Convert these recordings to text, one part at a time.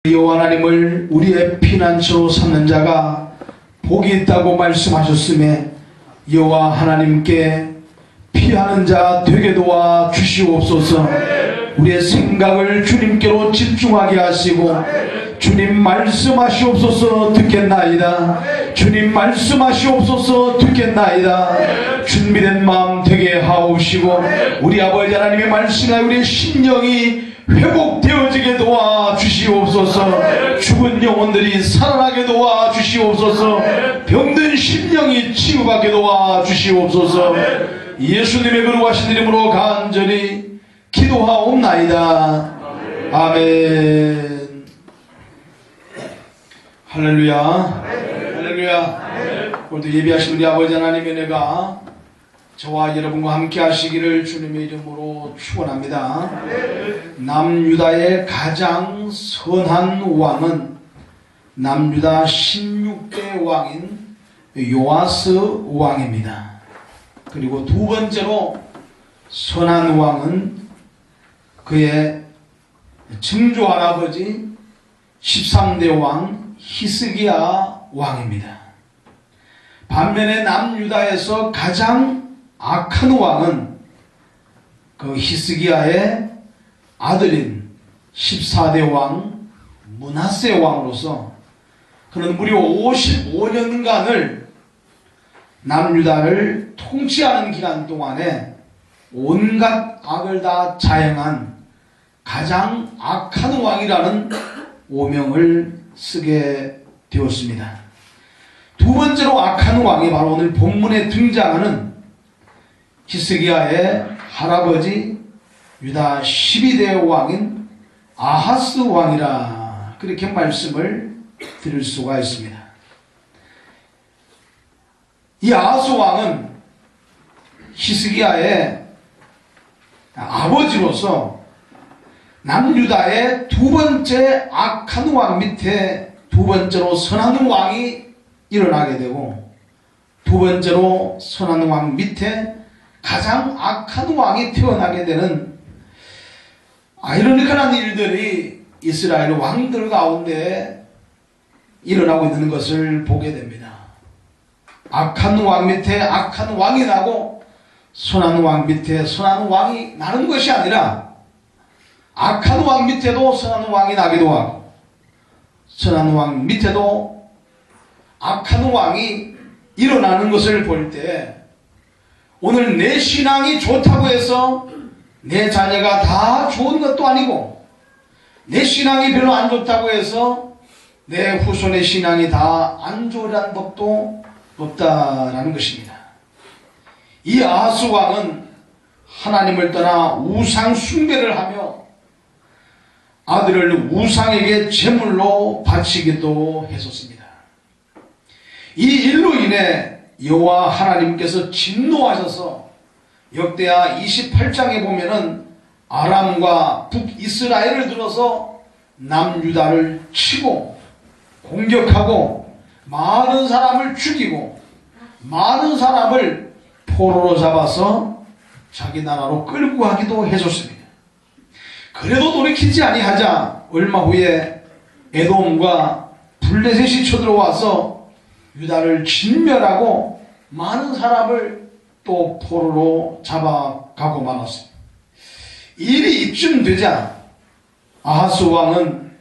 여호와 하나님을 우리의 피난처로 삼는 자가 복이 있다고 말씀하셨음에 여호와 하나님께 피하는 자 되게 도와 주시옵소서. 우리의 생각을 주님께로 집중하게 하시고 주님 말씀하시옵소서. 듣겠나이다. 주님 말씀하시옵소서. 듣겠나이다. 준비된 마음 되게 하옵시고 우리 아버지 하나님의 말씀에 우리의 심령이 회복되어지게 도와 주시옵소서. 죽은 영혼들이 살아나게 도와 주시옵소서. 병든 심령이 치유받게 도와 주시옵소서. 예수님의 거룩하신 이름으로 간절히 기도하옵나이다. 아멘. 할렐루야. 할렐루야. 오늘도 예배하신 우리 아버지 하나님의 은혜가 저와 여러분과 함께 하시기를 주님의 이름으로 축원합니다. 남유다의 가장 선한 왕은 남유다 16대 왕인 요아스 왕입니다. 그리고 두 번째로 선한 왕은 그의 증조 할아버지 13대 왕 히스기야 왕입니다. 반면에 남유다에서 가장 악한 왕은 그 히스기야의 아들인 14대 왕 므낫세 왕으로서 그는 무려 55년간을 남유다를 통치하는 기간 동안에 온갖 악을 다 자행한 가장 악한 왕이라는 오명을 쓰게 되었습니다. 두 번째로 악한 왕이 바로 오늘 본문에 등장하는 히스기야의 할아버지 유다 12대 왕인 아하스 왕이라 그렇게 말씀을 드릴 수가 있습니다. 이 아하스 왕은 히스기야의 아버지로서 남유다의 두 번째 악한 왕 밑에 두 번째로 선한 왕이 일어나게 되고 두 번째로 선한 왕 밑에 가장 악한 왕이 태어나게 되는 아이러니컬한 일들이 이스라엘 왕들 가운데 일어나고 있는 것을 보게 됩니다. 악한 왕 밑에 악한 왕이 나고 선한 왕 밑에 선한 왕이 나는 것이 아니라 악한 왕 밑에도 선한 왕이 나기도 하고 선한 왕 밑에도 악한 왕이 일어나는 것을 볼 때 오늘 내 신앙이 좋다고 해서 내 자녀가 다 좋은 것도 아니고 내 신앙이 별로 안 좋다고 해서 내 후손의 신앙이 다 안 좋으라는 법도 없다라는 것입니다. 이 아하스 왕은 하나님을 떠나 우상 숭배를 하며 아들을 우상에게 제물로 바치기도 했었습니다. 이 일로 인해 여호와 하나님께서 진노하셔서 역대하 28장에 보면은 아람과 북이스라엘을 들어서 남유다를 치고 공격하고 많은 사람을 죽이고 많은 사람을 포로로 잡아서 자기 나라로 끌고 가기도 해줬습니다. 그래도 돌이키지 아니하자 얼마 후에 에돔과 블레셋이 쳐들어와서 유다를 진멸하고 많은 사람을 또 포로로 잡아가고 말았습니다. 일이 이쯤 되자 아하스 왕은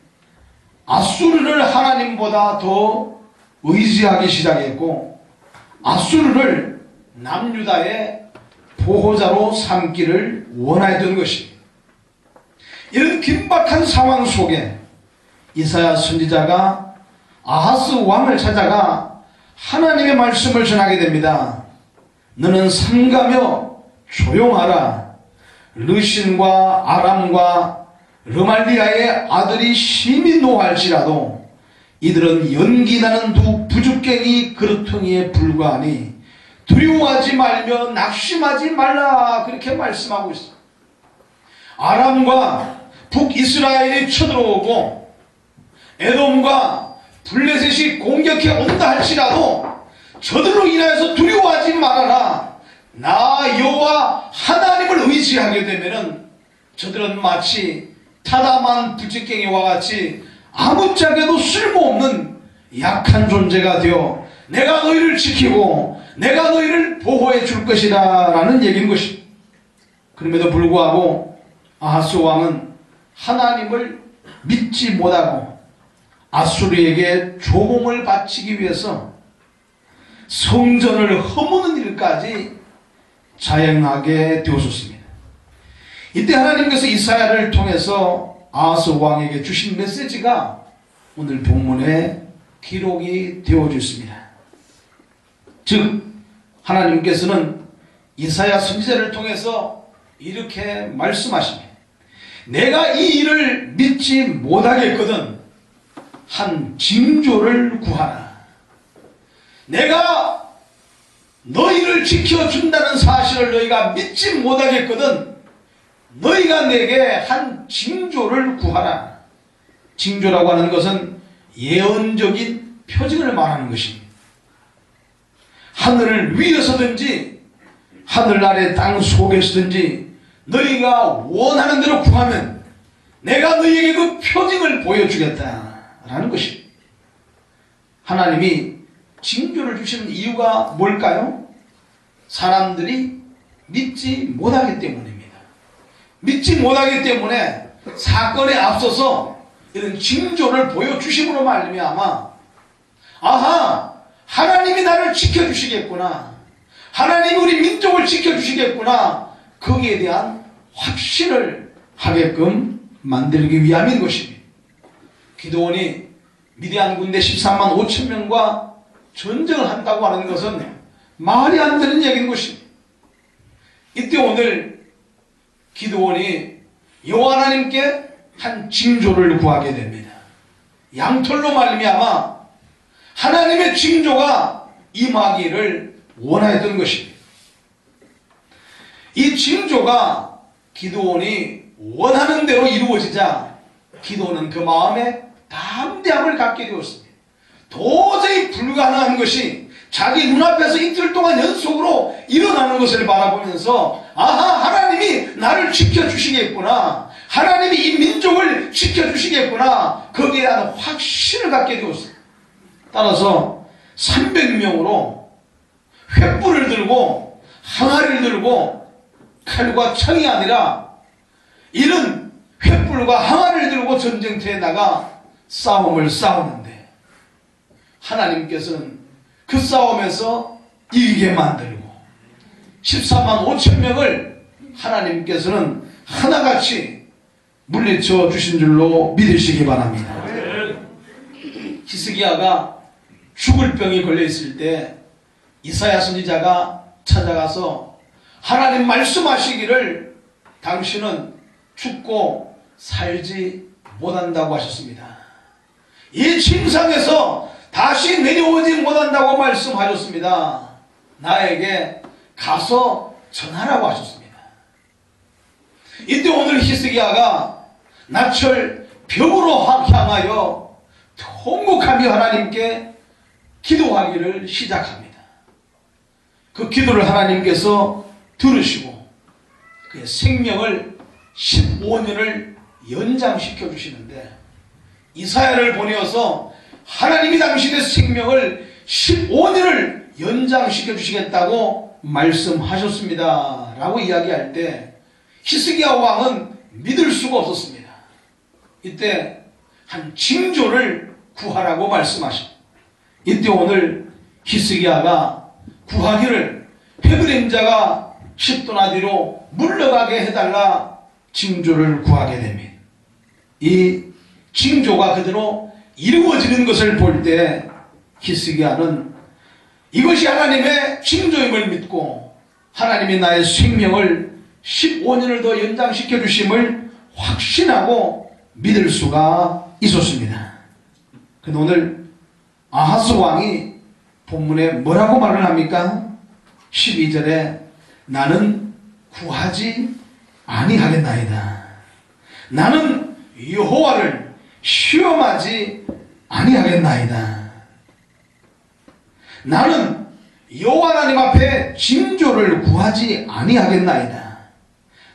아수르를 하나님보다 더 의지하기 시작했고 아수르를 남유다의 보호자로 삼기를 원하였던 것입니다. 이런 긴박한 상황 속에 이사야 선지자가 아하스 왕을 찾아가 하나님의 말씀을 전하게 됩니다. 너는 삼가며 조용하라. 르신과 아람과 르말리아의 아들이 심히 노할지라도 이들은 연기나는 두 부죽갱이 그릇덩이에 불과하니 두려워하지 말며 낙심하지 말라. 그렇게 말씀하고 있습니다. 아람과 북이스라엘이 쳐들어오고 에돔과 블레셋이 공격해 온다 할지라도 저들로 인하여서 두려워하지 말아라. 나 여호와 하나님을 의지하게 되면은 저들은 마치 타다만 부직갱이와 같이 아무짝에도 쓸모없는 약한 존재가 되어 내가 너희를 지키고 내가 너희를 보호해 줄 것이다 라는 얘기인 것입니다. 그럼에도 불구하고 아하스 왕은 하나님을 믿지 못하고 아수르에게 조공을 바치기 위해서 성전을 허무는 일까지 자행하게 되었습니다. 이때 하나님께서 이사야를 통해서 아하스 왕에게 주신 메시지가 오늘 본문에 기록이 되어졌습니다. 즉 하나님께서는 이사야 선지자를 통해서 이렇게 말씀하십니다. 내가 이 일을 믿지 못하겠거든 한 징조를 구하라. 내가 너희를 지켜준다는 사실을 너희가 믿지 못하겠거든 너희가 내게 한 징조를 구하라. 징조라고 하는 것은 예언적인 표징을 말하는 것입니다. 하늘 위에서든지 하늘 아래 땅 속에서든지 너희가 원하는 대로 구하면 내가 너희에게 그 표징을 보여주겠다라는 것입니다. 하나님이 징조를 주시는 이유가 뭘까요? 사람들이 믿지 못하기 때문입니다. 믿지 못하기 때문에 사건에 앞서서 이런 징조를 보여주심으로 말미암아 아하 하나님이 나를 지켜주시겠구나, 하나님이 우리 민족을 지켜주시겠구나, 거기에 대한 확신을 하게끔 만들기 위함인 것입니다. 기드온이 미디안 군대 14만 5천 명과 전쟁을 한다고 하는 것은 말이 안 되는 얘기인 것입니다. 이때 오늘 기드온이 여호와 하나님께 한 징조를 구하게 됩니다. 양털로 말미암아 하나님의 징조가 임하기를 원하였던 것입니다. 이 징조가 기드온이 원하는 대로 이루어지자 기드온은 그 마음에 담대함을 갖게 되었습니다. 도저히 불가능한 것이 자기 눈앞에서 이틀 동안 연속으로 일어나는 것을 바라보면서 아하 하나님이 나를 지켜주시겠구나, 하나님이 이 민족을 지켜주시겠구나, 거기에 대한 확신을 갖게 되었습니다. 따라서 300명으로 횃불을 들고 항아리를 들고 칼과 창이 아니라 이런 횃불과 항아리를 들고 전쟁터에 나가 싸움을 싸우는데 하나님께서는 그 싸움에서 이기게 만들고 14만 5천 명을 하나님께서는 하나같이 물리쳐 주신 줄로 믿으시기 바랍니다. 히스기야가 죽을 병이 걸려 있을 때 이사야 선지자가 찾아가서 하나님 말씀하시기를 당신은 죽고 살지 못한다고 하셨습니다. 이 침상에서 다시 내려오지 못한다고 말씀하셨습니다. 나에게 가서 전하라고 하셨습니다. 이때 오늘 히스기야가 나철 벽으로 향하여 통곡하며 하나님께 기도하기를 시작합니다. 그 기도를 하나님께서 들으시고 그의 생명을 15년을 연장시켜 주시는데 이사야를 보내어서 하나님이 당신의 생명을 15년을 연장시켜 주시겠다고 말씀하셨습니다 라고 이야기할 때 히스기야 왕은 믿을 수가 없었습니다. 이때 한 징조를 구하라고 말씀하십니다. 이때 오늘 히스기야가 구하기를 헤브림 자가 10도나 뒤로 물러가게 해달라 징조를 구하게 됩니다. 이 징조가 그대로 이루어지는 것을 볼 때 히스기야는 이것이 하나님의 징조임을 믿고 하나님이 나의 생명을 15년을 더 연장시켜 주심을 확신하고 믿을 수가 있었습니다. 근데 오늘 아하스 왕이 본문에 뭐라고 말을 합니까? 12절에 나는 구하지 아니하겠나이다. 나는 여호와를 시험하지 아니하겠나이다. 나는 여호와 하나님 앞에 징조를 구하지 아니하겠나이다.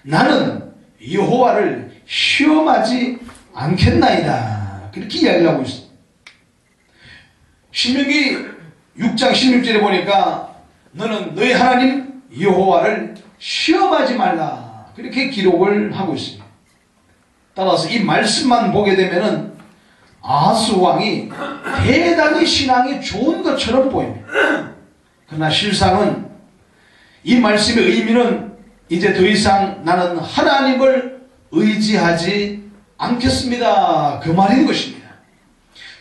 나는 여호와를 시험하지 않겠나이다. 그렇게 이야기를 하고 있습니다. 신명기 6장 16절에 보니까 너는 너희 하나님 여호와를 시험하지 말라 그렇게 기록을 하고 있습니다. 따라서 이 말씀만 보게 되면은 아하스 왕이 대단히 신앙이 좋은 것처럼 보입니다. 그러나 실상은 이 말씀의 의미는 이제 더 이상 나는 하나님을 의지하지 않겠습니다 그 말인 것입니다.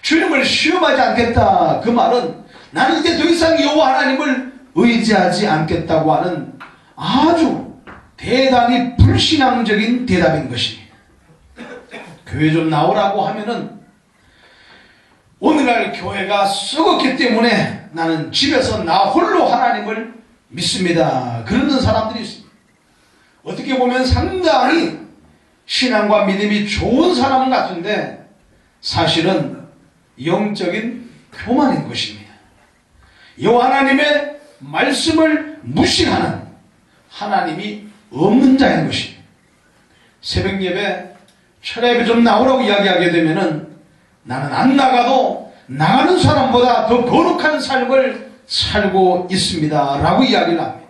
주님을 시험하지 않겠다 그 말은 나는 이제 더 이상 여호와 하나님을 의지하지 않겠다고 하는 아주 대단히 불신앙적인 대답인 것입니다. 교회 좀 나오라고 하면은 오늘날 교회가 썩었기 때문에 나는 집에서 나 홀로 하나님을 믿습니다 그러는 사람들이 있습니다. 어떻게 보면 상당히 신앙과 믿음이 좋은 사람 같은데 사실은 영적인 교만인 것입니다. 여호와 하나님의 말씀을 무시하는 하나님이 없는 자인 것입니다. 새벽 예배 철야예배 좀 나오라고 이야기하게 되면은 나는 안 나가도 나가는 사람보다 더 거룩한 삶을 살고 있습니다 라고 이야기를 합니다.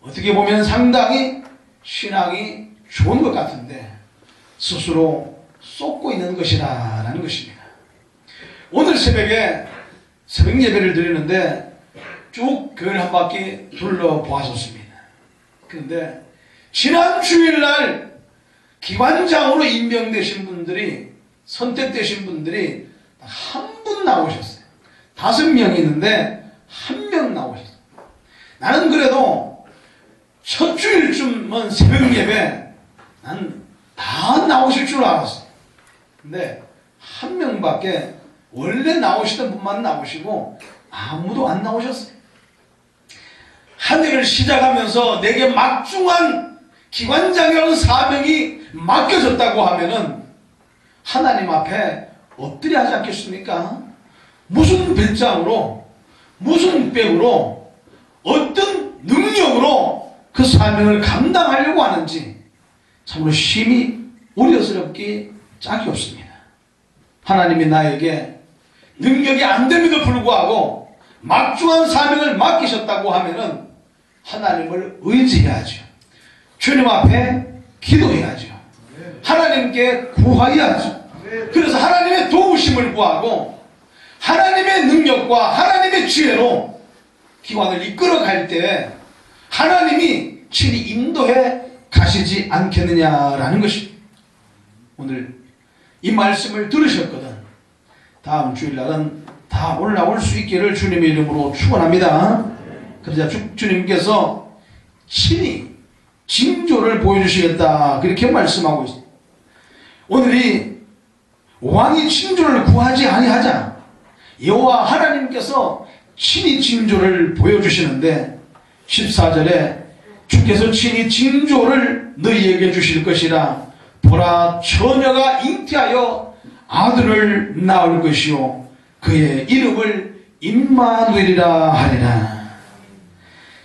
어떻게 보면 상당히 신앙이 좋은 것 같은데 스스로 쏟고 있는 것이라는 것입니다. 오늘 새벽에 새벽 예배를 드리는데 쭉 교회를 한 바퀴 둘러보았었습니다. 그런데 지난 주일날 기관장으로 임명되신 분들이 선택되신 분들이 한 분 나오셨어요. 5명이 있는데 한 명 나오셨어요. 나는 그래도 첫 주일쯤은 새벽 예배 난 다 나오실 줄 알았어요. 근데 한 명밖에 원래 나오시던 분만 나오시고 아무도 안 나오셨어요. 한 해를 시작하면서 내게 막중한 기관장이라는 사명이 맡겨졌다고 하면은 하나님 앞에 엎드려 하지 않겠습니까? 무슨 배짱으로 무슨 빽으로 어떤 능력으로 그 사명을 감당하려고 하는지 참으로 심히 우려스럽기 짝이 없습니다. 하나님이 나에게 능력이 안 됨에도 불구하고 막중한 사명을 맡기셨다고 하면은 하나님을 의지해야죠. 주님 앞에 기도해야죠. 하나님께 구하여야죠. 그래서 하나님의 도우심을 구하고 하나님의 능력과 하나님의 지혜로 기관을 이끌어갈 때 하나님이 친히 인도해 가시지 않겠느냐라는 것입니다. 오늘 이 말씀을 들으셨거든 다음 주일날은 다 올라올 수 있기를 주님의 이름으로 축원합니다. 그러자 주님께서 친히 징조를 보여주시겠다 그렇게 말씀하고 있습니다. 오늘이 왕이 징조를 구하지 아니하자 여호와 하나님께서 친히 징조를 보여주시는데 14절에 주께서 친히 징조를 너희에게 주실 것이라 보라 처녀가 잉태하여 아들을 낳을 것이요 그의 이름을 임마누엘이라 하리라.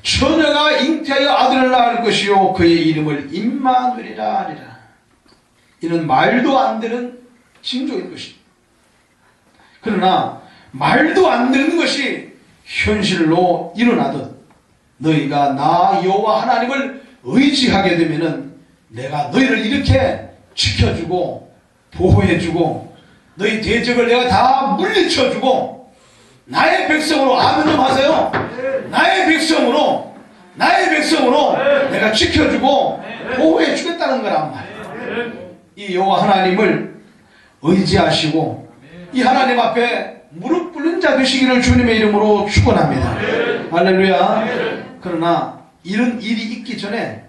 처녀가 잉태하여 아들을 낳을 것이요 그의 이름을 임마누엘이라 하리라. 이는 말도 안 되는 징조인 것입니다. 그러나 말도 안 되는 것이 현실로 일어나듯 너희가 나 여호와 하나님을 의지하게 되면은 내가 너희를 이렇게 지켜주고 보호해주고 너희 대적을 내가 다 물리쳐주고 나의 백성으로 아멘 좀 하세요. 나의 백성으로 내가 지켜주고 보호해주겠다는 거란 말이에요. 이 여호와 하나님을 의지하시고 이 하나님 앞에 무릎 꿇는 자 되시기를 주님의 이름으로 축원합니다. 할렐루야. 그러나 이런 일이 있기 전에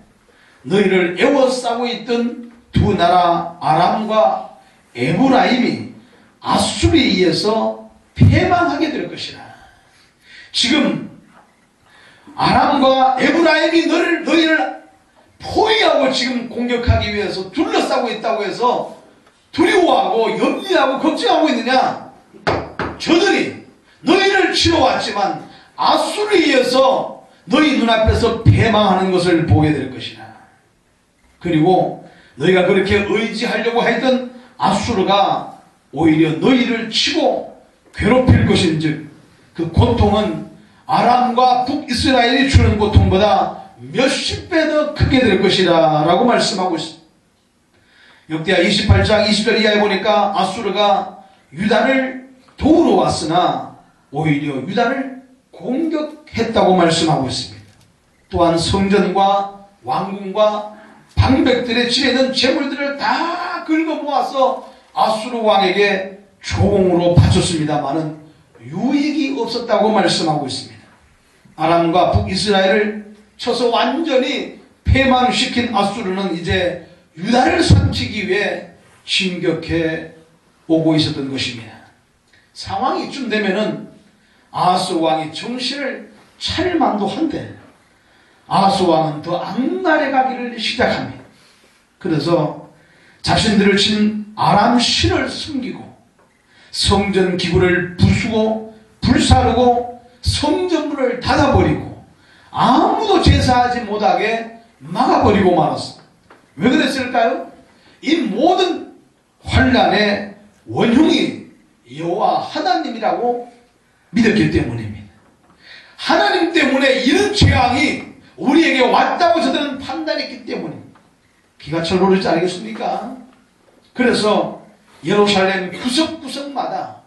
너희를 애워싸고 있던 두 나라 아람과 에브라임이 아수르에 의해서 패망하게 될 것이라. 지금 아람과 에브라임이 너희를 포위하고 지금 공격하기 위해서 둘러싸고 있다고 해서 두려워하고 염려하고 걱정하고 있느냐? 저들이 너희를 치러왔지만 아수르에 의해서 너희 눈앞에서 패망하는 것을 보게 될 것이라. 그리고 너희가 그렇게 의지하려고 했던 아수르가 오히려 너희를 치고 괴롭힐 것인즉 그 고통은 아람과 북이스라엘이 주는 고통보다 몇십 배 더 크게 될 것이다 라고 말씀하고 있습니다. 역대하 28장 20절 이하에 보니까 아수르가 유다를 도우러 왔으나 오히려 유다를 공격했다고 말씀하고 있습니다. 또한 성전과 왕궁과 방백들의 집에 있는 재물들을 다 긁어 모아서 아수르 왕에게 조공으로 바쳤습니다마는 유익이 없었다고 말씀하고 있습니다. 아람과 북이스라엘을 쳐서 완전히 패망시킨 아수르는 이제 유다를 삼키기 위해 진격해 오고 있었던 것입니다. 상황이 이쯤 되면은 아하스 왕이 정신을 차릴 만도 한데 아하스 왕은 더 악랄해 가기를 시작합니다. 그래서 자신들을 친 아람 신을 숨기고 성전 기구를 부수고 불사르고 성전문을 닫아버리고 아무도 제사하지 못하게 막아버리고 말았습니다. 왜 그랬을까요? 이 모든 환란의 원흉이 여호와 하나님이라고 믿었기 때문입니다. 하나님 때문에 이런 재앙이 우리에게 왔다고 저들은 판단했기 때문입니다. 기가철 오르지 않겠습니까? 그래서 예루살렘 구석구석마다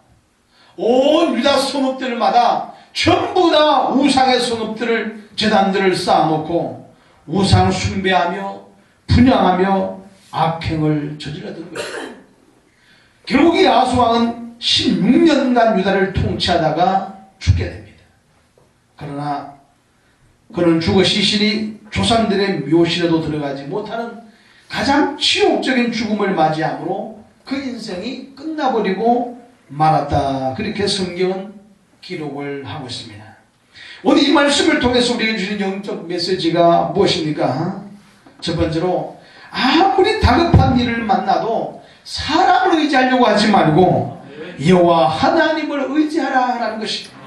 온 유다 성읍들마다 전부 다 우상의 성읍들을 제단들을 쌓아놓고 우상 숭배하며 분양하며 악행을 저질렀던 것입니다. 결국 이 아하스 왕은 16년간 유다를 통치하다가 죽게 됩니다. 그러나 그는 죽어 시신이 조상들의 묘실에도 들어가지 못하는 가장 치욕적인 죽음을 맞이함으로 그 인생이 끝나버리고 말았다. 그렇게 성경은 기록을 하고 있습니다. 오늘 이 말씀을 통해서 우리에게 주는 영적 메시지가 무엇입니까? 첫 번째로 아무리 다급한 일을 만나도 사람을 의지하려고 하지 말고 여호와 하나님을 의지하라라는 것입니다.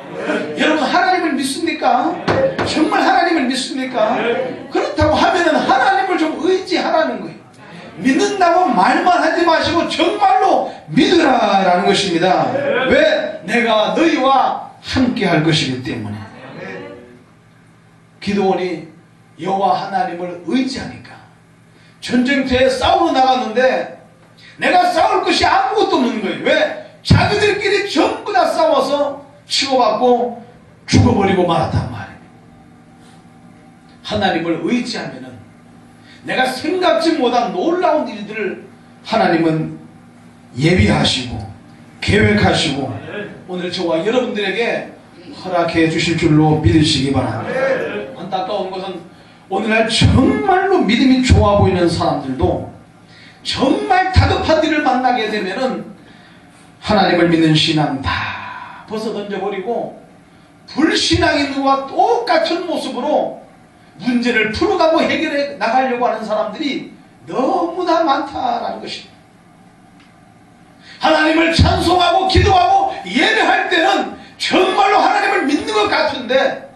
여러분 하나님을 믿습니까? 정말 하나님을 믿습니까? 그렇다고 하면은 하나님을 좀 의지하라는 거예요. 믿는다고 말만 하지 마시고 정말로 믿으라라는 것입니다. 왜? 내가 너희와 함께 할 것이기 때문에. 기드온이 여호와 하나님을 의지하니까 전쟁터에 싸우러 나갔는데 내가 싸울 것이 아무것도 없는 거예요. 왜? 자기들끼리 전부 다 싸워서 치고받고 죽어버리고 말았단 말이에요. 하나님을 의지하면은 내가 생각지 못한 놀라운 일들을 하나님은 예비하시고 계획하시고 오늘 저와 여러분들에게 허락해 주실 줄로 믿으시기 바랍니다. 안타까운 것은 오늘날 정말로 믿음이 좋아 보이는 사람들도 정말 다급한 일을 만나게 되면은 하나님을 믿는 신앙 다 벗어 던져버리고 불신앙인 것과 똑같은 모습으로 문제를 풀어가고 해결해 나가려고 하는 사람들이 너무나 많다라는 것입니다. 하나님을 찬송하고 기도하고 예배할 때는 정말로 하나님을 믿는 것 같은데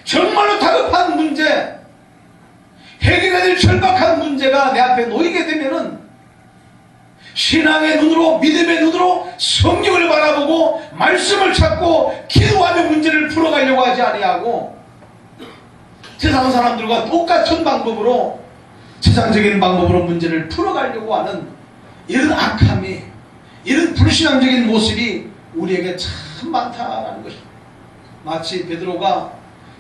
정말로 다급한 문제, 해결해야 될 절박한 문제가 내 앞에 놓이게 되면은 신앙의 눈으로 믿음의 눈으로 성경을 바라보고 말씀을 찾고 기도하며 문제를 풀어가려고 하지 아니하고 세상 사람들과 똑같은 방법으로 세상적인 방법으로 문제를 풀어가려고 하는 이런 악함이 이런 불신앙적인 모습이 우리에게 참 많다라는 것입니다. 마치 베드로가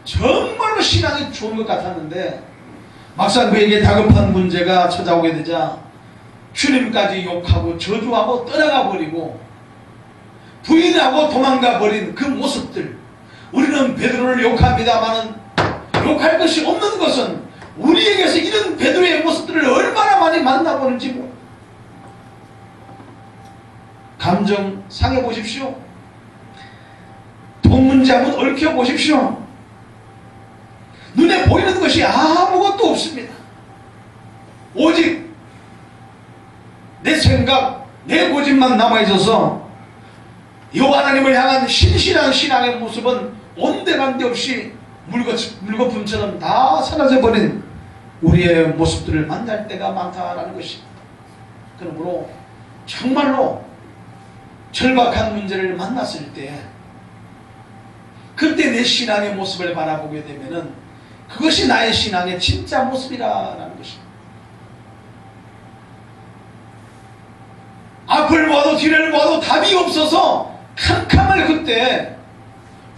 정말로 신앙이 좋은 것 같았는데 막상 그에게 다급한 문제가 찾아오게 되자 주님까지 욕하고 저주하고 떠나가 버리고 부인하고 도망가 버린 그 모습들, 우리는 베드로를 욕합니다마는 욕할 것이 없는 것은 우리에게서 이런 베드로의 모습들을 얼마나 많이 만나보는지 감정 상해 보십시오. 돈 문제 한번 얽혀 보십시오. 눈에 보이는 것이 아무것도 없습니다. 오직 내 생각, 내 고집만 남아있어서 여호와 하나님을 향한 신실한 신앙의 모습은 온데간데 없이 물거품처럼 다 사라져버린 우리의 모습들을 만날 때가 많다라는 것입니다. 그러므로 정말로 절박한 문제를 만났을 때 그때 내 신앙의 모습을 바라보게 되면은 그것이 나의 신앙의 진짜 모습이라는 것입니다. 앞을 봐도 뒤를 봐도 답이 없어서 캄캄할 그때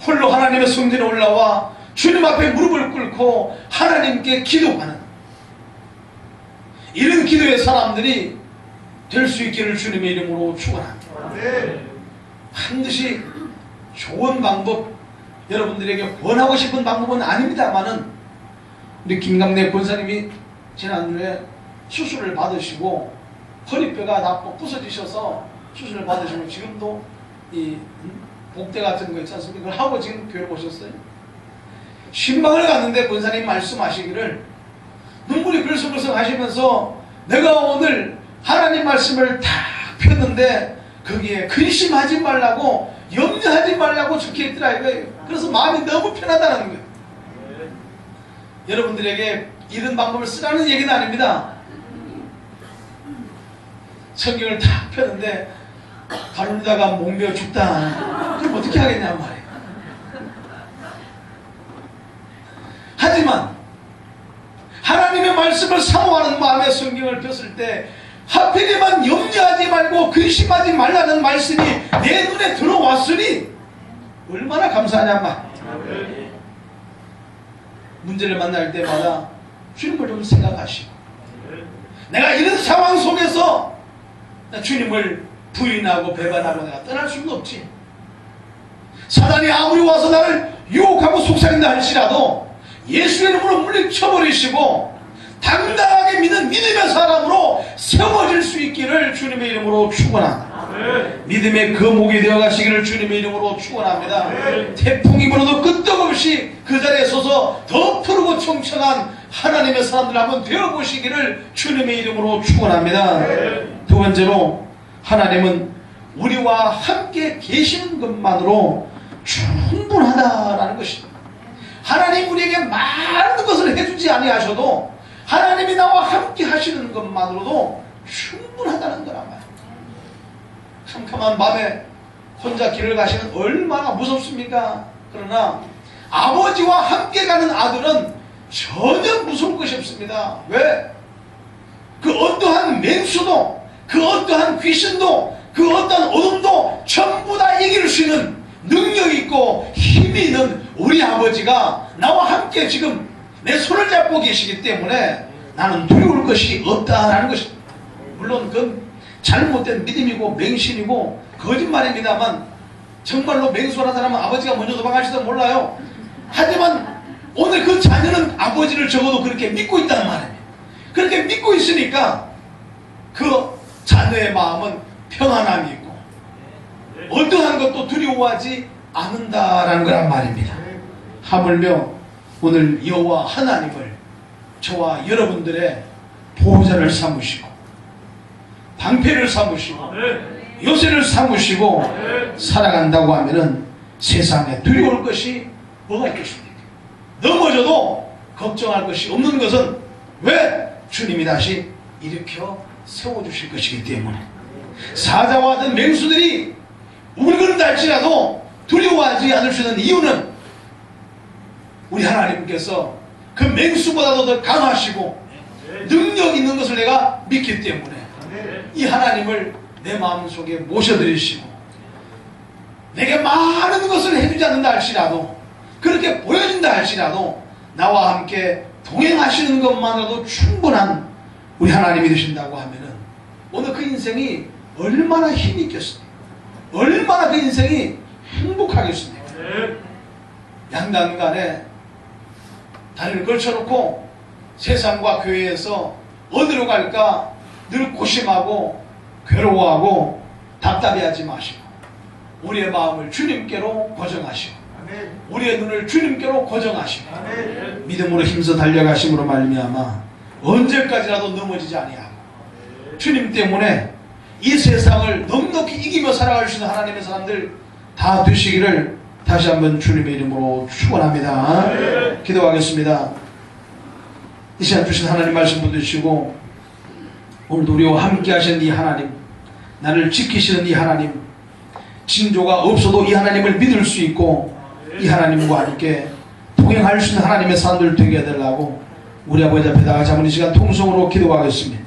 홀로 하나님의 성전에 올라와 주님 앞에 무릎을 꿇고 하나님께 기도하는 이런 기도의 사람들이 될 수 있기를 주님의 이름으로 축원합니다. 반드시 좋은 방법, 여러분들에게 권하고 싶은 방법은 아닙니다만은 우리 김감래 권사님이 지난주에 수술을 받으시고 허리뼈가 다 부서지셔서 수술을 받으시고 지금도 이 복대 같은 거 있지 않습니까? 그걸 하고 지금 교회를 오셨어요. 신방을 갔는데 권사님 말씀하시기를 눈물이 글썽글썽 하시면서 내가 오늘 하나님 말씀을 다 폈는데 거기에 근심하지 말라고 염려하지 말라고 적혀있더라 이거예요. 그래서 마음이 너무 편하다는 거예요. 여러분들에게 이런 방법을 쓰라는 얘기는 아닙니다. 성경을 다 폈는데 가르다가 목매어 죽다. 그럼 어떻게 하겠냐 말이에요. 하지만 하나님의 말씀을 사모하는 마음에 성경을 폈을 때 하필이면 염려하지 말고 근심하지 말라는 말씀이 내 눈에 들어왔으니 얼마나 감사하냐 말이에요. 문제를 만날 때마다 주님을 좀 생각하시고 내가 이런 상황 속에서 주님을 부인하고 배반하고 내가 떠날 수는 없지. 사단이 아무리 와서 나를 유혹하고 속삭인다 할지라도 예수의 이름으로 물리쳐버리시고 당당하게 믿는 믿음의 사람으로 세워질 수 있기를 주님의 이름으로 축원합니다. 믿음의 거목이 되어가시기를 주님의 이름으로 축원합니다. 태풍이 불어도 끄떡없이 그 자리에 서서 더 푸르고 청청한 하나님의 사람들 한번 되어보시기를 주님의 이름으로 축원합니다. 두 번째로 하나님은 우리와 함께 계시는 것만으로 충분하다라는 것입니다. 하나님 우리에게 많은 것을 해주지 아니하셔도 하나님이 나와 함께 하시는 것만으로도 충분하다는 거란 말이에요. 캄캄한 밤에 혼자 길을 가시면 얼마나 무섭습니까? 그러나 아버지와 함께 가는 아들은 전혀 무서울 것이 없습니다. 왜? 그 어떠한 맹수도 그 어떠한 귀신도 그 어떠한 어둠도 전부 다 이길 수 있는 능력이 있고 힘이 있는 우리 아버지가 나와 함께 지금 내 손을 잡고 계시기 때문에 나는 두려울 것이 없다라는 것입니다. 물론 그건 잘못된 믿음이고 맹신이고 거짓말입니다만 정말로 맹수하는 사람은 아버지가 먼저 도망갈지도 몰라요. 하지만 오늘 그 자녀는 아버지를 적어도 그렇게 믿고 있다는 말입니다. 그렇게 믿고 있으니까 그 자녀의 마음은 평안함이 있고 어떠한 것도 두려워하지 않는다라는 거란 말입니다. 하물며 오늘 여호와 하나님을 저와 여러분들의 보호자를 삼으시고 방패를 삼으시고 요새를 삼으시고 살아간다고 하면은 세상에 두려울 것이 뭐가 있겠습니까? 넘어져도 걱정할 것이 없는 것은 왜? 주님이 다시 일으켜 세워주실 것이기 때문에 사자와 같은 맹수들이 울거린다 할지라도 두려워하지 않을 수 있는 이유는 우리 하나님께서 그 맹수보다도 더 강하시고 능력 있는 것을 내가 믿기 때문에 이 하나님을 내 마음속에 모셔드리시고 내게 많은 것을 해주지 않는다 할지라도 그렇게 보여준다 할지라도 나와 함께 동행하시는 것만으로도 충분한 우리 하나님이 되신다고 하면은 오늘 그 인생이 얼마나 힘이 있겠습니까? 얼마나 그 인생이 행복하겠습니까? 양단간에 다리를 걸쳐놓고 세상과 교회에서 어디로 갈까 늘 고심하고 괴로워하고 답답해하지 마시고 우리의 마음을 주님께로 고정하시고 우리의 눈을 주님께로 고정하시고 믿음으로 힘써 달려가심으로 말미암아 언제까지라도 넘어지지 아니하고 주님 때문에 이 세상을 넉넉히 이기며 살아갈 수 있는 하나님의 사람들 다 되시기를 다시 한번 주님의 이름으로 축원합니다. 기도하겠습니다. 이 시간 주신 하나님 말씀 붙드시고 오늘도 우리와 함께 하신 이 하나님 나를 지키시는 이 하나님, 징조가 없어도 이 하나님을 믿을 수 있고 이 하나님과 함께 동행할 수 있는 하나님의 사람들 되게 해달라고 우리 아버지 앞에 다 같이 한번 이 시간 통성으로 기도하겠습니다.